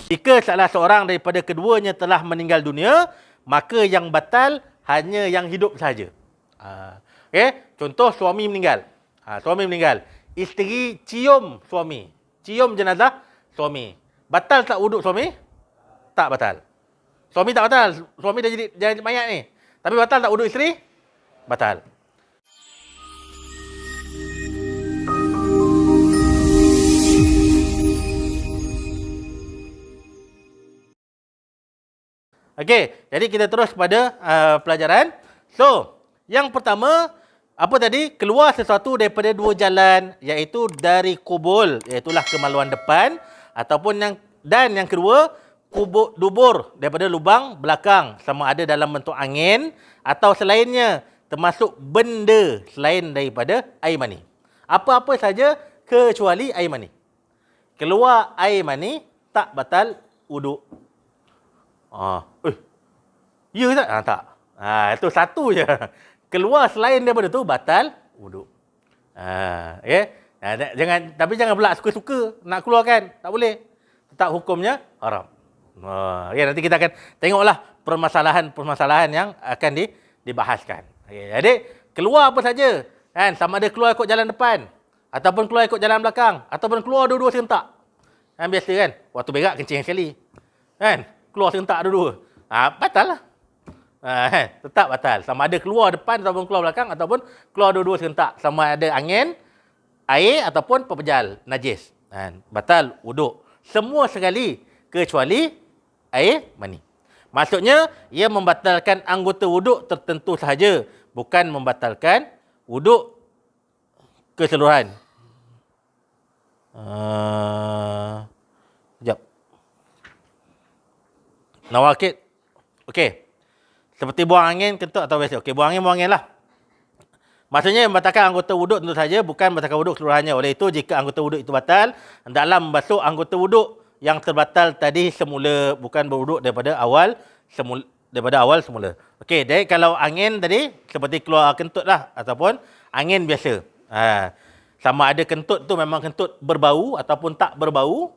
Jika salah seorang daripada keduanya telah meninggal dunia, maka yang batal hanya yang hidup sahaja. Okey, contoh suami meninggal. Suami meninggal. Isteri cium suami. Cium jenazah suami. Batal tak wuduk suami? Tak batal. Suami tak batal. Suami dah jadi mayat ni. Tapi batal tak wuduk isteri? Batal. Okey, jadi kita terus pada pelajaran. So, yang pertama, apa tadi? Keluar sesuatu daripada dua jalan, iaitu dari kubul, iaitulah kemaluan depan, ataupun yang kedua, dubur, daripada lubang belakang, sama ada dalam bentuk angin atau selainnya, termasuk benda selain daripada air mani. Apa-apa saja kecuali air mani. Keluar air mani, tak batal wuduk. Ya ke tak? Tak. Itu satu je. Keluar selain daripada tu batal wuduk. Okay? Tapi jangan pula suka-suka nak keluarkan. Tak boleh. Tetap hukumnya haram. Okay, nanti kita akan tengoklah permasalahan-permasalahan yang akan dibahaskan. Okay, jadi keluar apa saja. Kan? Sama ada keluar ikut jalan depan, ataupun keluar ikut jalan belakang, ataupun keluar dua-dua serentak. Kan biasa kan? Waktu berak kencing sekali. Kan? Keluar serentak dua-dua. Batal lah. Tetap batal. Sama ada keluar depan ataupun keluar belakang, ataupun keluar dua-dua serentak. Sama ada angin, air ataupun pepejal, najis. Batal wuduk. Semua sekali kecuali air mani. Maksudnya, ia membatalkan anggota wuduk tertentu sahaja. Bukan membatalkan wuduk keseluruhan. Sekejap. Nawakid. Okey. Seperti buang angin, kentut atau biasa. Okey, buang angin lah. Maksudnya membatalkan anggota wuduk tentu saja, bukan membatalkan wuduk keseluruhannya. Oleh itu, jika anggota wuduk itu batal, hendaklah membasuh anggota wuduk yang terbatal tadi semula, bukan berwuduk daripada awal semula. Okey, jadi kalau angin tadi seperti keluar kentut lah, ataupun angin biasa. Sama ada kentut tu memang kentut berbau ataupun tak berbau,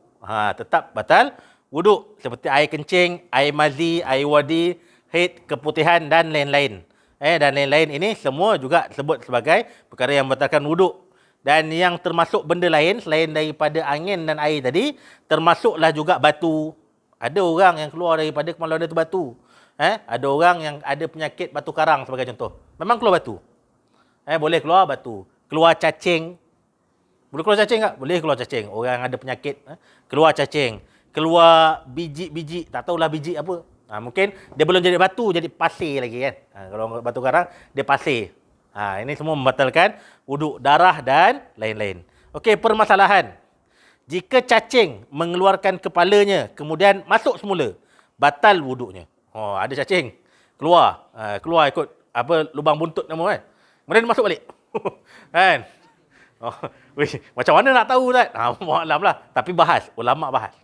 tetap batal wuduk, seperti air kencing, air mazi, air wadi, haid, keputihan dan lain-lain. Dan lain-lain ini semua juga sebut sebagai perkara yang membatalkan wuduk. Dan yang termasuk benda lain selain daripada angin dan air tadi, termasuklah juga batu. Ada orang yang keluar daripada kemaluan dia tu batu. Ada orang yang ada penyakit batu karang sebagai contoh. Memang keluar batu. Boleh keluar batu. Keluar cacing. Boleh keluar cacing tak? Boleh keluar cacing. Orang yang ada penyakit, keluar cacing. Keluar biji-biji, tak tahulah biji apa. Mungkin dia belum jadi batu, jadi pasir lagi kan. Kalau batu karang, dia pasir. Ini semua membatalkan wuduk, darah dan lain-lain. Okey, permasalahan. Jika cacing mengeluarkan kepalanya, kemudian masuk semula, batal wuduknya. Ada cacing. Keluar ikut lubang buntut nama kan. Kemudian masuk balik. Kan? Macam mana nak tahu tak? Maklum lah. Tapi ulama bahas.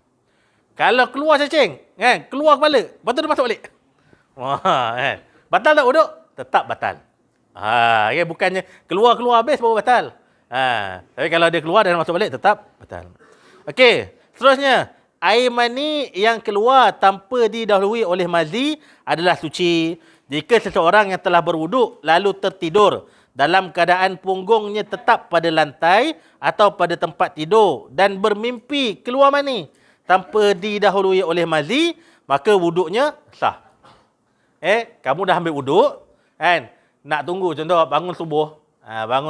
Kalau keluar cacing, kan, keluar kepala, lepas tu dia masuk balik. Kan. Batal tak wuduk? Tetap batal. Okay, bukannya keluar habis baru batal. Tapi kalau dia keluar dan masuk balik, tetap batal. Okey, seterusnya, air mani yang keluar tanpa didahului oleh mazi adalah suci. Jika seseorang yang telah berwuduk lalu tertidur dalam keadaan punggungnya tetap pada lantai atau pada tempat tidur dan bermimpi keluar mani tanpa didahului oleh mazi, maka wuduknya sah. Kamu dah ambil wuduk, kan? Nak tunggu, contoh bangun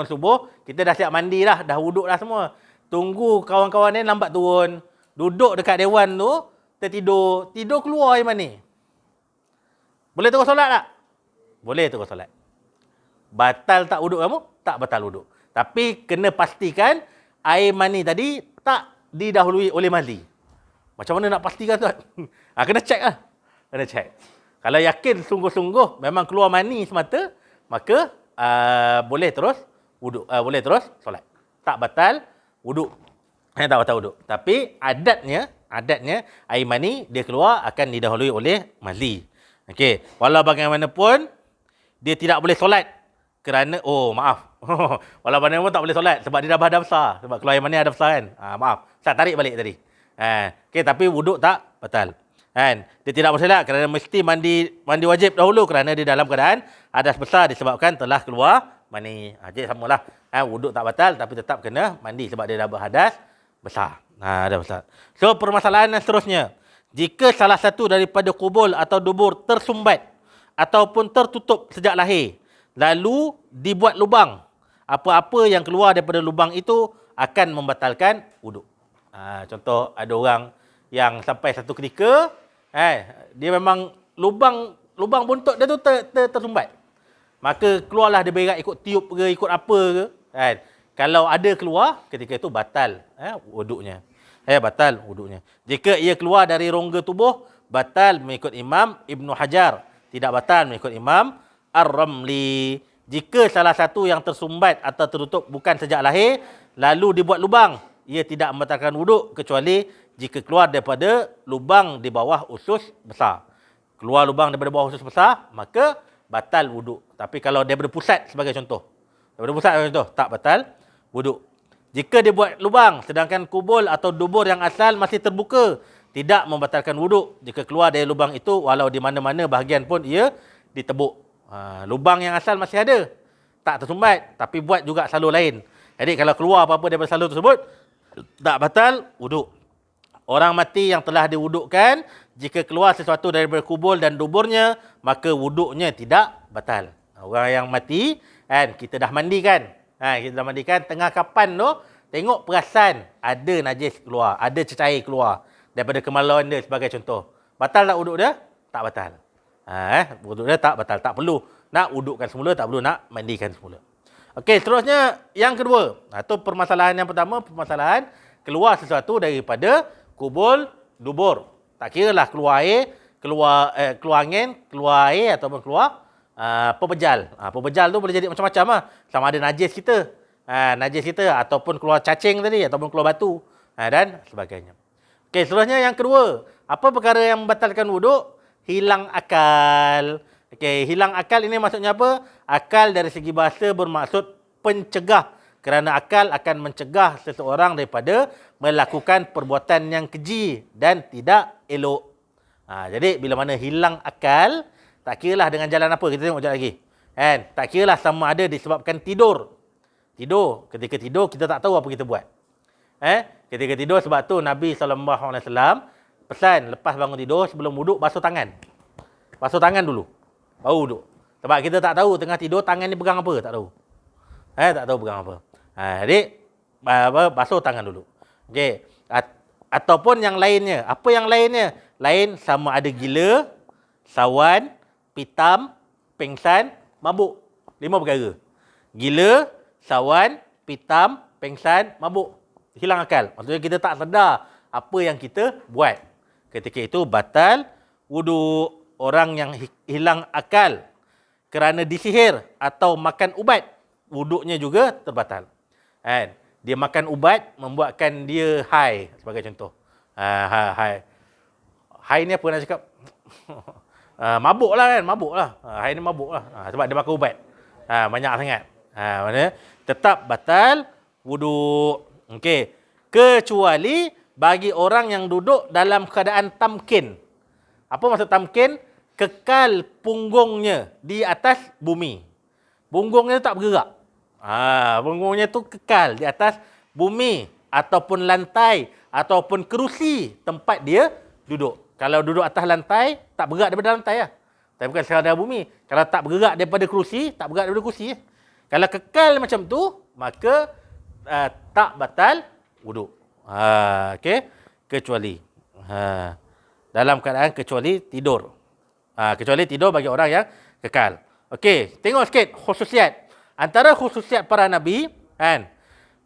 subuh, kita dah siap mandi dah wuduk dah semua. Tunggu kawan-kawan ni lambat turun, duduk dekat dewan tu, tidur keluar air mani. Boleh terus solat tak? Boleh terus solat. Batal tak wuduk kamu? Tak batal wuduk. Tapi kena pastikan air mani tadi tak didahului oleh mazi. Macam mana nak pastikan tu? Kena check lah. Kena check. Kalau yakin sungguh-sungguh memang keluar mani semata, maka boleh terus wuduk, boleh terus solat. Tak batal wuduk. Tak batal wuduk. Tapi adatnya air mani dia keluar akan didahului oleh mazi. Okey, walau bagaimanapun dia tidak boleh solat kerana walau bagaimanapun tak boleh solat sebab dia dah besar, sebab keluar air mani ada besar kan. Maaf, saya tarik balik tadi. Okey, tapi wuduk tak batal. Kan? Dia tidak bersolat kerana mesti mandi wajib dahulu kerana dia dalam keadaan hadas besar disebabkan telah keluar mani. Jadi samalah. Wuduk tak batal tapi tetap kena mandi sebab dia dah berhadas besar. Dah besar. So permasalahan yang seterusnya, jika salah satu daripada kubul atau dubur tersumbat ataupun tertutup sejak lahir, lalu dibuat lubang, apa-apa yang keluar daripada lubang itu akan membatalkan wuduk. Contoh, ada orang yang sampai satu ketika, dia memang lubang buntut dia tu tersumbat. Maka keluarlah dia berak ikut tiup ke, ikut apa ke. Kalau ada keluar, ketika itu batal wuduknya. Batal wuduknya. Jika ia keluar dari rongga tubuh, batal mengikut Imam Ibn Hajar. Tidak batal mengikut Imam Ar-Ramli. Jika salah satu yang tersumbat atau tertutup bukan sejak lahir, lalu dibuat lubang, ia tidak membatalkan wuduk kecuali jika keluar daripada lubang di bawah usus besar. Keluar lubang daripada bawah usus besar, maka batal wuduk. Tapi kalau daripada pusat sebagai contoh, tak batal wuduk. Jika dia buat lubang sedangkan kubul atau dubur yang asal masih terbuka, tidak membatalkan wuduk jika keluar dari lubang itu walau di mana-mana bahagian pun ia ditebuk. Lubang yang asal masih ada, tak tersumbat, tapi buat juga salur lain. Jadi kalau keluar apa-apa daripada salur tersebut, tak batal wuduk. Orang mati yang telah diwudukkan, jika keluar sesuatu daripada kubul dan duburnya, maka wuduknya tidak batal. Orang yang mati, kita dah mandikan. Tengah kapan tu, tengok perasan ada najis keluar, ada cecair keluar daripada kemaluan dia sebagai contoh. Batal tak wuduk dia? Tak batal. Wuduk dia tak batal. Tak perlu nak wudukkan semula, tak perlu nak mandikan semula. Okey, seterusnya yang kedua. Itu permasalahan yang pertama, permasalahan keluar sesuatu daripada kubul, dubur. Tak kira lah keluar air, keluar angin, keluar air ataupun keluar pepejal. Pepejal tu boleh jadi macam-macam lah. Sama ada najis kita, ataupun keluar cacing tadi, ataupun keluar batu dan sebagainya. Okey, seterusnya yang kedua. Apa perkara yang membatalkan wuduk? Hilang akal. Okey, hilang akal ini maksudnya apa? Akal dari segi bahasa bermaksud pencegah. Kerana akal akan mencegah seseorang daripada melakukan perbuatan yang keji dan tidak elok. Jadi bila mana hilang akal, tak kiralah dengan jalan apa, kita tengok sekejap lagi. Tak kiralah sama ada disebabkan tidur. Ketika tidur kita tak tahu apa kita buat. Ketika tidur, sebab tu Nabi SAW pesan lepas bangun tidur sebelum wuduk basuh tangan. Basuh tangan dulu, baru wuduk. Sebab kita tak tahu tengah tidur tangan ni pegang apa, tak tahu. Tak tahu pegang apa. Jadi basuh tangan dulu. Okey. Ataupun yang lainnya. Apa yang lainnya? Lain sama ada gila, sawan, pitam, pengsan, mabuk. 5 perkara. Gila, sawan, pitam, pengsan, mabuk. Hilang akal. Maksudnya kita tak sedar apa yang kita buat. Ketika itu batal wuduk. Orang yang hilang akal kerana disihir atau makan ubat, wuduknya juga terbatal. Dia makan ubat membuatkan dia high sebagai contoh. High ni apa nak cakap? Mabuk lah kan, mabuk lah. High ni mabuk lah. Sebab dia makan ubat. Banyak sangat. Maksudnya tetap batal wuduk. Okey. Kecuali bagi orang yang duduk dalam keadaan tamkin. Apa maksud tamkin? Kekal punggungnya di atas bumi. Punggungnya tak bergerak. Punggungnya tu kekal di atas bumi ataupun lantai ataupun kerusi tempat dia duduk. Kalau duduk atas lantai, tak bergerak daripada lantai lah. Tapi bukan sekadar bumi. Kalau tak bergerak daripada kerusi, tak bergerak daripada kerusi. Kalau kekal macam tu, maka tak batal wuduk. Okey, kecuali dalam keadaan kecuali tidur. Kecuali tidur bagi orang yang kekal. Okey, tengok sikit khususiat. Antara khususiat para nabi,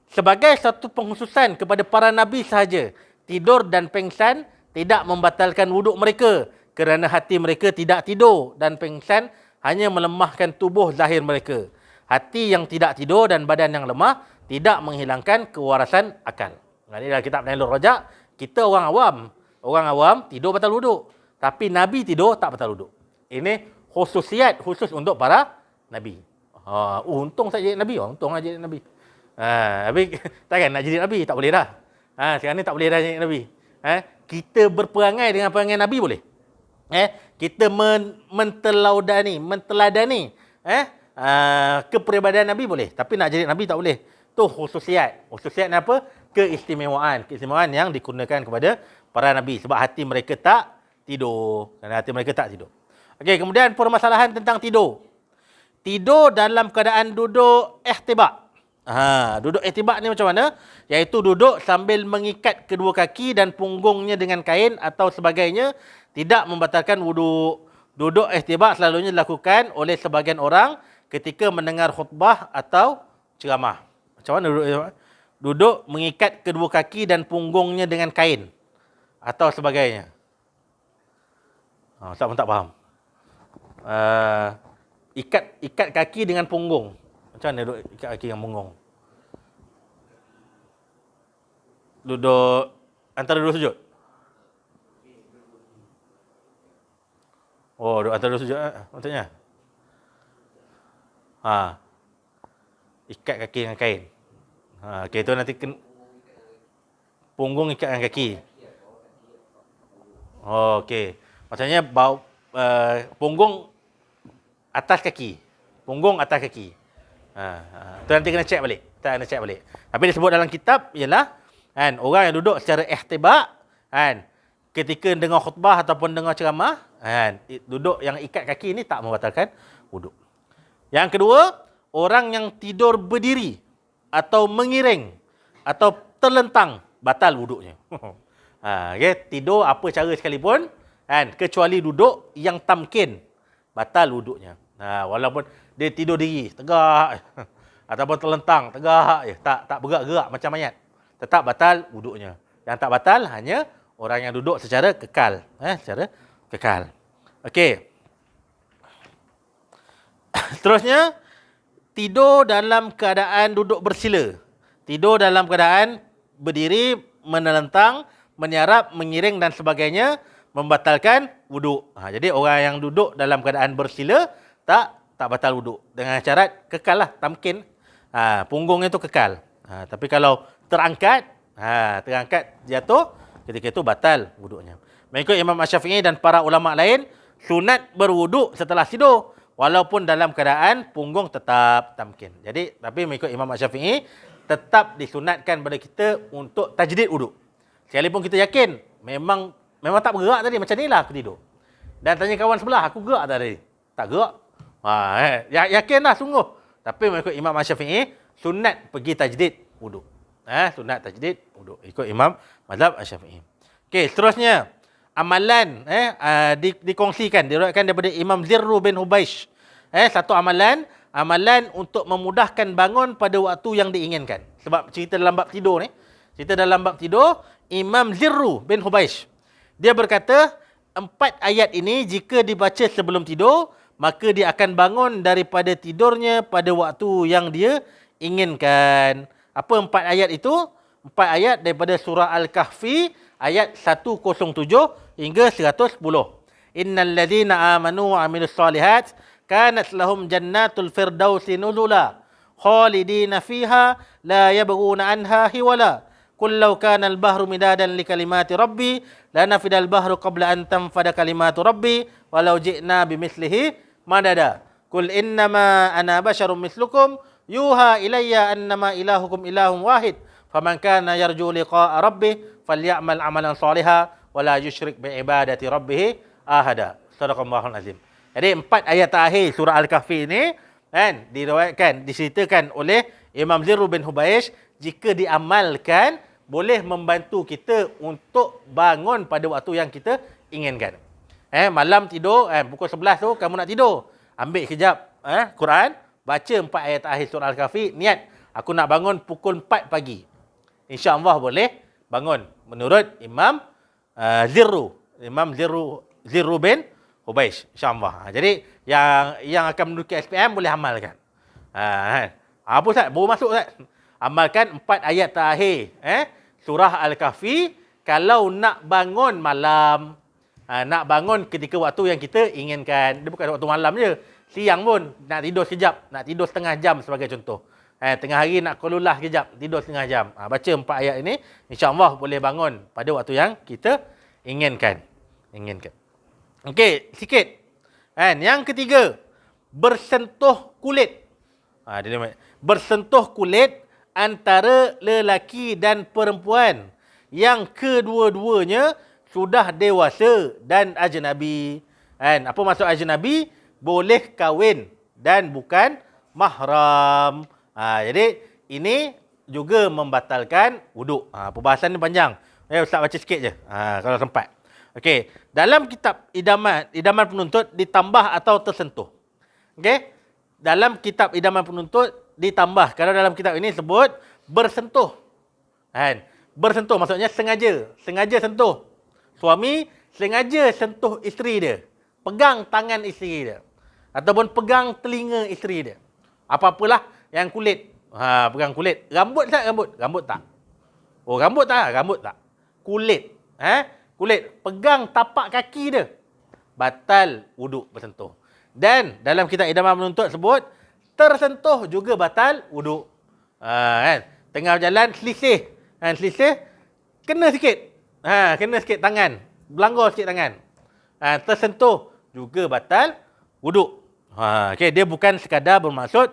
sebagai satu pengkhususan kepada para nabi sahaja, tidur dan pengsan tidak membatalkan wuduk mereka kerana hati mereka tidak tidur dan pengsan hanya melemahkan tubuh zahir mereka. Hati yang tidak tidur dan badan yang lemah tidak menghilangkan kewarasan akal. Ini dalam kitab Nailul Rajak, kita orang awam. Orang awam tidur batal wuduk. Tapi Nabi tidur tak batal wuduk. Ini khususiat khusus untuk para Nabi. Untung saya jadi Nabi. Untung saya jadi Nabi. Tapi takkan nak jadi Nabi? Tak boleh dah. Sekarang ni tak boleh dah jadi Nabi. kita berperangai dengan perangai Nabi boleh? Kita menteladani kepribadian Nabi boleh, tapi nak jadi Nabi tak boleh. Tu khususiat. Khususiat apa? Keistimewaan. Keistimewaan yang digunakan kepada para Nabi. Sebab hati mereka tak tidur. Kerana hati mereka tak tidur. Okey, kemudian permasalahan tentang tidur. Tidur dalam keadaan duduk ihtibak. Duduk ihtibak ni macam mana? Iaitu duduk sambil mengikat kedua kaki dan punggungnya dengan kain atau sebagainya. Tidak membatalkan wuduk. Duduk ihtibak selalunya dilakukan oleh sebagian orang ketika mendengar khutbah atau ceramah. Macam mana duduk ihtibak? Duduk mengikat kedua kaki dan punggungnya dengan kain atau sebagainya. Ustaz pun tak faham. Ikat kaki dengan punggung. Macam mana duduk ikat kaki dengan punggung? Duduk antara dua sujud. Oh, duduk antara dua sujud maksudnya. Ikat kaki dengan kain. Okey, tu nanti punggung ikat dengan kaki. Oh, okey. Maksudnya punggung atas kaki. Punggung atas kaki. Tu nanti kena check balik. Kita kena check balik. Tapi disebut dalam kitab ialah orang yang duduk secara ihtibak ketika dengar khutbah ataupun dengar ceramah, duduk yang ikat kaki ni tak membatalkan wuduk. Yang kedua, orang yang tidur berdiri atau mengiring atau terlentang, batal wuduknya. Tidur apa cara sekalipun, kecuali duduk yang tamkin, batal wuduknya. Walaupun dia tidur diri, tegak, ataupun terlentang, tegak, tak bergerak-gerak macam mayat, tetap batal wuduknya. Yang tak batal hanya orang yang duduk secara kekal. Secara kekal. Okey. Seterusnya, tidur dalam keadaan duduk bersila. Tidur dalam keadaan berdiri, menelentang, menyarap, mengiring dan sebagainya, membatalkan wuduk. Jadi orang yang duduk dalam keadaan bersila tak batal wuduk. Dengan syarat kekal lah, tamkin. Punggungnya tu kekal. Tapi kalau terangkat jatuh, ketika itu batal wuduknya. Mengikut Imam Asy-Syafi'i dan para ulama lain, sunat berwuduk setelah tidur walaupun dalam keadaan punggung tetap tamkin. Jadi, tapi mengikut Imam Asy-Syafi'i, tetap disunatkan pada kita untuk tajdid wuduk. Sekalipun kita yakin memang tak bergerak tadi, macam inilah aku tidur. Dan tanya kawan sebelah, aku gerak tadi? Tak gerak. Yakinlah sungguh. Tapi mengikut Imam Asy-Syafi'i, sunat pergi tajdid wuduk. Sunat tajdid wuduk ikut Imam mazhab Asy-Syafi'i. Okey, seterusnya amalan dikongsikan, diriwayatkan daripada Imam Zirru bin Hubaish. Satu amalan untuk memudahkan bangun pada waktu yang diinginkan. Sebab cerita dalam bab tidur ni, Imam Zirru bin Hubaish, dia berkata 4 ayat ini jika dibaca sebelum tidur, maka dia akan bangun daripada tidurnya pada waktu yang dia inginkan. Apa 4 ayat itu? 4 ayat daripada surah Al-Kahfi ayat 107 hingga 110. Innal ladzina amanu wa amilus solihat kanat lahum jannatul firdausi nuzula khalidina fiha la yabghuna anha hiwala. Qul law kana al-bahru midadan li kalimati rabbi lanafidal bahru qabla an tanfada kalimatu rabbi walau ji'na bimithlihi madada. Qul innama ana basyarum mislukum yuha ilayya annama ilahukum ilahun wahid faman kana yarju liqa'a rabbih falyamal amalan salihan wala yusyrik bi ibadati rabbih ahada. Sadaqallahul azim. Jadi 4 ayat terakhir surah Al-Kahfi ini diriwayatkan, diceritakan oleh Imam Zirru bin Hubaish, jika diamalkan boleh membantu kita untuk bangun pada waktu yang kita inginkan. Malam tidur pukul 11 tu kamu nak tidur, ambil kejap Quran, baca 4 ayat terakhir surah Al-Kahfi, niat aku nak bangun pukul 4 pagi. InsyaAllah boleh bangun menurut Imam Zirru bin Hubaish, insyaAllah. Jadi yang akan menduduki SPM boleh amalkan. Apa Ustaz? Baru masuk Ustaz. Amalkan 4 ayat terakhir surah Al-Kahfi kalau nak bangun malam. Nak bangun ketika waktu yang kita inginkan. Dia bukan waktu malam je. Siang pun nak tidur sekejap, nak tidur setengah jam sebagai contoh. Tengah hari nak kelulah sekejap, tidur setengah jam. Baca 4 ayat ini, insya-Allah boleh bangun pada waktu yang kita Inginkan. Okey, sikit. Kan? Yang ketiga, bersentuh kulit. Bersentuh kulit antara lelaki dan perempuan yang kedua-duanya sudah dewasa dan ajnabi. Kan? Apa maksud ajnabi? Boleh kahwin dan bukan mahram. Jadi ini juga membatalkan wuduk. Perbahasan ni panjang. Ustaz baca sikit je kalau sempat. Okey, dalam kitab idaman penuntut ditambah atau tersentuh. Okey? Dalam kitab idaman penuntut ditambah. Kalau dalam kitab ini sebut bersentuh. Kan? Bersentuh maksudnya sengaja sentuh. Suami sengaja sentuh isteri dia. Pegang tangan isteri dia. Ataupun pegang telinga isteri dia. Apa-apalah yang kulit. Pegang kulit. Rambut tak? Rambut tak. Oh, rambut tak. Kulit. Kulit. Pegang tapak kaki dia. Batal wuduk bersentuh. Dan dalam kitab idaman penuntut sebut, tersentuh juga batal wuduk. Kan? Tengah berjalan, selisih. Selisih, kena sikit. Kena sikit tangan. Belanggar sikit tangan. Tersentuh juga batal wuduk. Okay, dia bukan sekadar bermaksud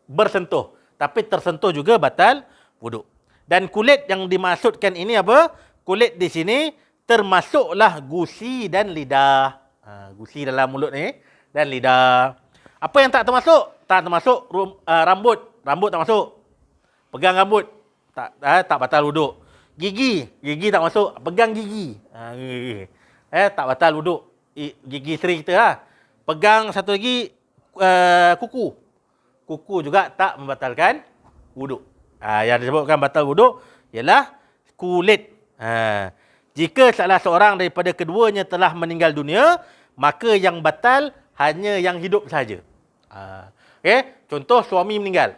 bersentuh, tapi tersentuh juga batal wuduk. Dan kulit yang dimaksudkan ini apa? Kulit di sini termasuklah gusi dan lidah. Gusi dalam mulut ni dan lidah. Apa yang tak termasuk? Tak termasuk rambut. Rambut tak masuk. Pegang rambut tak batal wuduk. Gigi tak masuk. Pegang gigi. Tak batal wuduk. Gigi isteri kita lah. Pegang satu lagi kuku. Kuku juga tak membatalkan wuduk. Yang disebutkan batal wuduk ialah kulit. Jika salah seorang daripada keduanya telah meninggal dunia, maka yang batal hanya yang hidup sahaja. Okay? Contoh suami meninggal.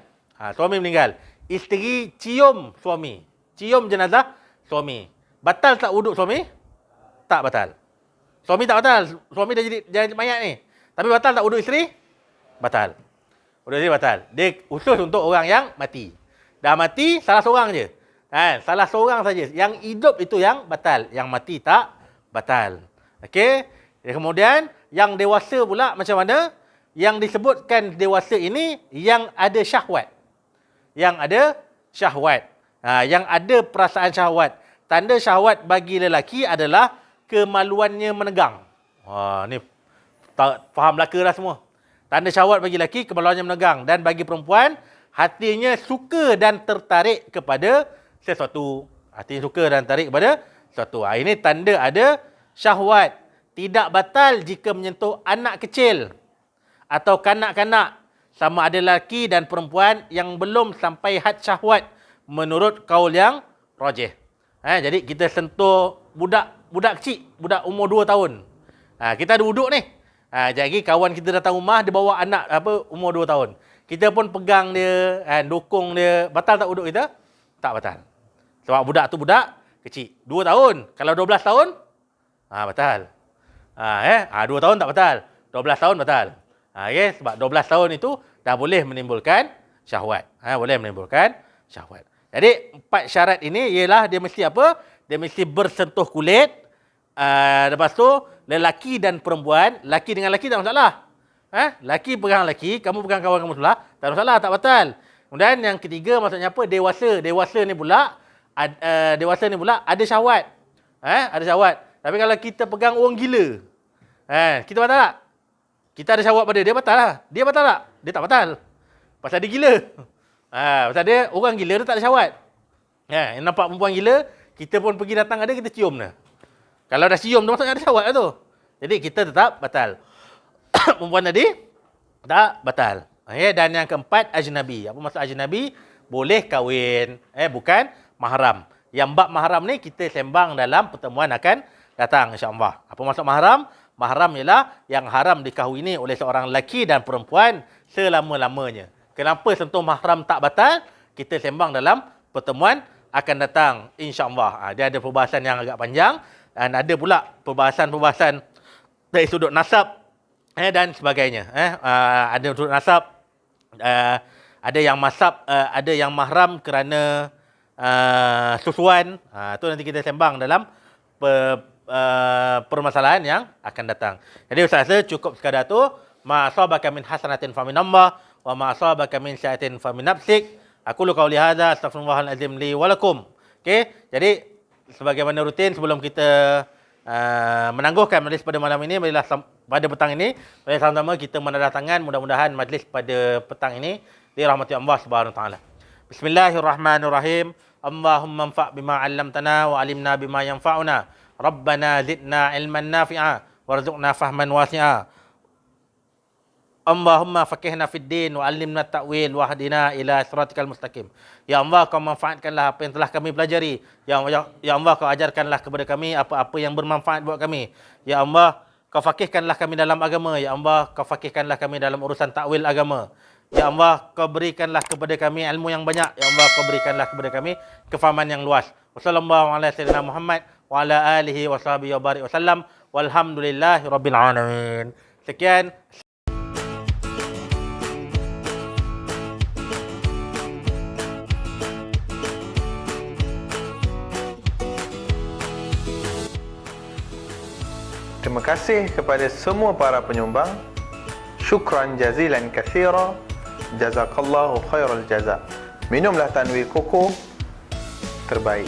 Suami meninggal. Isteri cium suami. Cium jenazah suami. Batal tak wuduk suami? Tak batal. Suami tak batal. Suami dah jadi mayat ni. Tapi batal tak wuduk isteri? Batal. Wuduk isteri batal. Dia khusus untuk orang yang mati. Dah mati, salah seorang je. Salah seorang saja. Yang hidup itu yang batal. Yang mati tak batal. Okey. Kemudian, yang dewasa pula macam mana? Yang disebutkan dewasa ini, yang ada syahwat. Yang ada syahwat. Yang ada perasaan syahwat. Tanda syahwat bagi lelaki adalah kemaluannya menegang. Ni faham belaka dah semua. Tanda syahwat bagi lelaki, kemaluannya menegang. Dan bagi perempuan, hatinya suka dan tertarik kepada sesuatu. Hatinya suka dan tertarik kepada sesuatu. Ini tanda ada syahwat. Tidak batal jika menyentuh anak kecil atau kanak-kanak, sama ada lelaki dan perempuan yang belum sampai had syahwat menurut kaul yang rajih. Jadi kita sentuh budak kecil, budak umur 2 tahun. Kita ada wuduk ni. Jadi kawan kita datang rumah, dia bawa anak umur 2 tahun. Kita pun pegang dia, dokong dia. Batal tak wuduk kita? Tak batal. Sebab budak tu budak kecil. 2 tahun. Kalau 12 tahun, batal. 2 tahun tak batal. 12 tahun batal. Sebab 12 tahun itu dah boleh menimbulkan syahwat. Boleh menimbulkan syahwat. Jadi 4 syarat ini ialah dia mesti apa? Dia mesti bersentuh kulit. Lepas tu lelaki dan perempuan. Lelaki dengan lelaki tak masalah. Lelaki pegang lelaki, kamu pegang kawan kamu sebelah, tak masalah, tak batal. Kemudian yang ketiga maksudnya apa? Dewasa. Dewasa ni pula ada syahwat. Ada syahwat. Tapi kalau kita pegang orang gila, kita batal tak? Kita ada syahwat pada dia, batal lah. Dia batal tak? Dia tak batal. Pasal dia gila. Pasal dia orang gila, dia tak ada syahwat. Nampak perempuan gila, kita pun pergi datang ada, kita cium dia. Kalau dah cium tu maksudnya ada syahwat lah tu. Jadi kita tetap batal. Perempuan tadi tak batal. Dan yang keempat, ajnabi. Apa maksud ajnabi? Boleh kahwin. Bukan mahram. Yang bab mahram ni kita sembang dalam pertemuan akan datang insya-Allah. Apa maksud mahram? Mahram ialah yang haram dikahwini oleh seorang lelaki dan perempuan selama-lamanya. Kenapa sentuh mahram tak batal? Kita sembang dalam pertemuan akan datang insya-Allah. Dia ada perbahasan yang agak panjang dan ada pula perbahasan-perbahasan dari sudut nasab dan sebagainya. Ada sudut nasab, ada yang masab, ada yang mahram kerana susuan. Itu nanti kita sembang dalam permasalahan yang akan datang. Jadi Ustaz rasa cukup sekadar tu. Ma asabaka min hasanatin fa min Allah wa ma asabaka min syi'atin fa min nafsik. Aku lu qauli hadza astaghfirullahal azim li wa lakum. Okey. Jadi sebagaimana rutin sebelum kita menangguhkan majlis pada malam ini, pada petang ini, mari sama-sama kita menandatangan mudah-mudahan majlis pada petang ini dirahmati Allah Subhanahu wa taala. Bismillahirrahmanirrahim. Allahumma anfa' bima 'allamtana wa 'alimna bima yanfa'una. Rabbana zidna ilman nafi'a warzuqna fahman wasi'a. Allahumma faqihna fid din wa 'allimna ta'wil wa hadina ila siratikal mustaqim. Ya Allah, kau manfaatkanlah apa yang telah kami pelajari. Ya Allah, kau ajarkanlah kepada kami apa-apa yang bermanfaat buat kami. Ya Allah, kau faqihkanlah kami dalam agama. Ya Allah, kau faqihkanlah kami dalam urusan takwil agama. Ya Allah, kau berikanlah kepada kami ilmu yang banyak. Ya Allah, kau berikanlah kepada kami kefahaman yang luas. Wassallallahu ala sayyidina Muhammad wa ala alihi wa sahbihi wa barik wasallam. Walhamdulillahi rabbil alamin. Sekian. Terima kasih kepada semua para penyumbang. Syukran jazilan katsira. Jazakallahu khairal jaza. Minumlah Tanwir Koko terbaik.